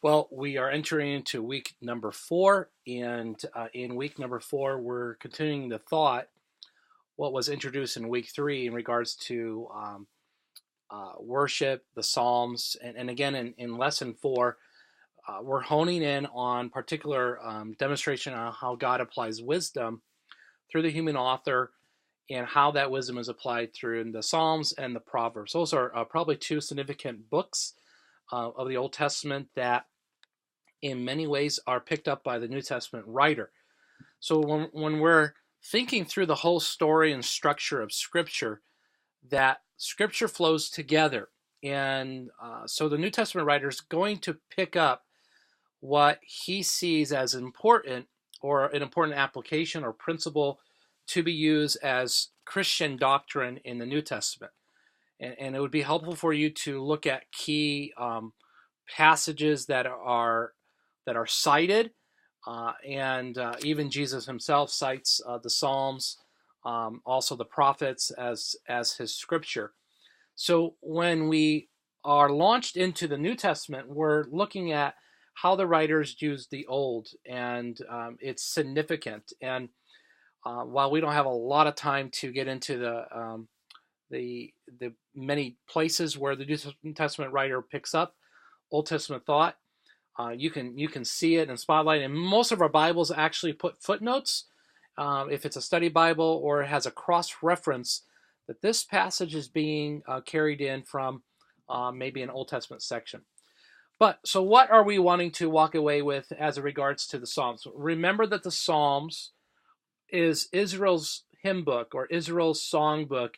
Well, we are entering into week number 4, and in week number 4, we're continuing the thought what was introduced in week 3 in regards to worship, the Psalms, and again in lesson 4, we're honing in on particular demonstration on how God applies wisdom through the human author and how that wisdom is applied through the Psalms and the Proverbs. Those are probably two significant books of the Old Testament that in many ways are picked up by the New Testament writer. So when we're thinking through the whole story and structure of Scripture, that Scripture flows together. And so the New Testament writer is going to pick up what he sees as important or an important application or principle to be used as Christian doctrine in the New Testament. And it would be helpful for you to look at key passages that are cited, and even Jesus himself cites the Psalms, also the prophets as his scripture. So when we are launched into the New Testament, we're looking at how the writers used the Old, and it's significant. And while we don't have a lot of time to get into the many places where the New Testament writer picks up Old Testament thought, you can see it in Spotlight, and most of our Bibles actually put footnotes if it's a study Bible or it has a cross reference that this passage is being carried in from maybe an Old Testament section. But so what are we wanting to walk away with as it regards to the Psalms? Remember that the Psalms is Israel's hymn book or Israel's song book.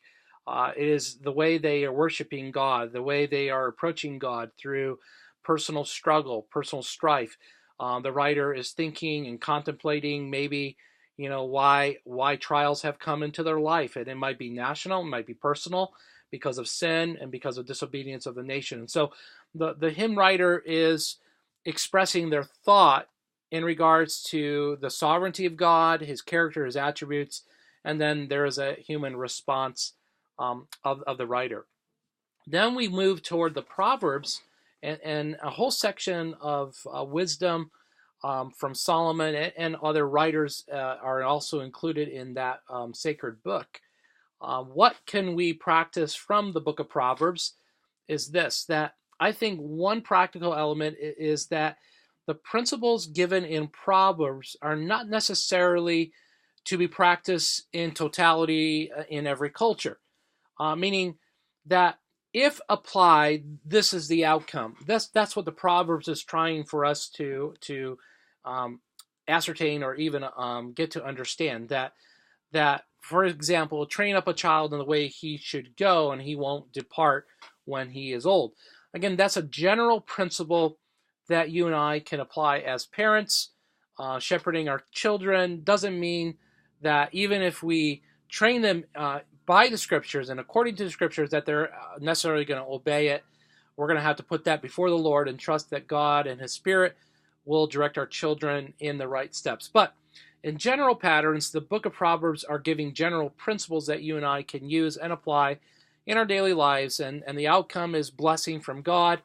It is the way they are worshiping God, the way they are approaching God through personal struggle, personal strife. The writer is thinking and contemplating maybe, why trials have come into their life. And it might be national, it might be personal because of sin and because of disobedience of the nation. And so the hymn writer is expressing their thought in regards to the sovereignty of God, his character, his attributes, and then there is a human response of the writer. Then we move toward the Proverbs, and a whole section of wisdom from Solomon and other writers are also included in that sacred book. What can we practice from the book of Proverbs is this, that I think one practical element is that the principles given in Proverbs are not necessarily to be practiced in totality in every culture, meaning that if applied, this is the outcome. That's what the Proverbs is trying for us to ascertain or even get to understand. That, for example, train up a child in the way he should go, and he won't depart when he is old. Again, that's a general principle that you and I can apply as parents. Shepherding our children doesn't mean that even if we train them by the scriptures and according to the scriptures that they're necessarily going to obey it. We're going to have to put that before the Lord and trust that God and his Spirit will direct our children in the right steps. But in general patterns, the book of Proverbs are giving general principles that you and I can use and apply in our daily lives, and the outcome is blessing from God,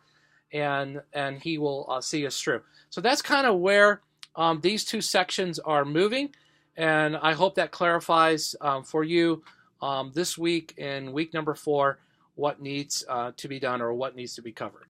and he will see us through. So that's kind of where these two sections are moving, and I hope that clarifies for you this week in week number 4 what needs to be done or what needs to be covered.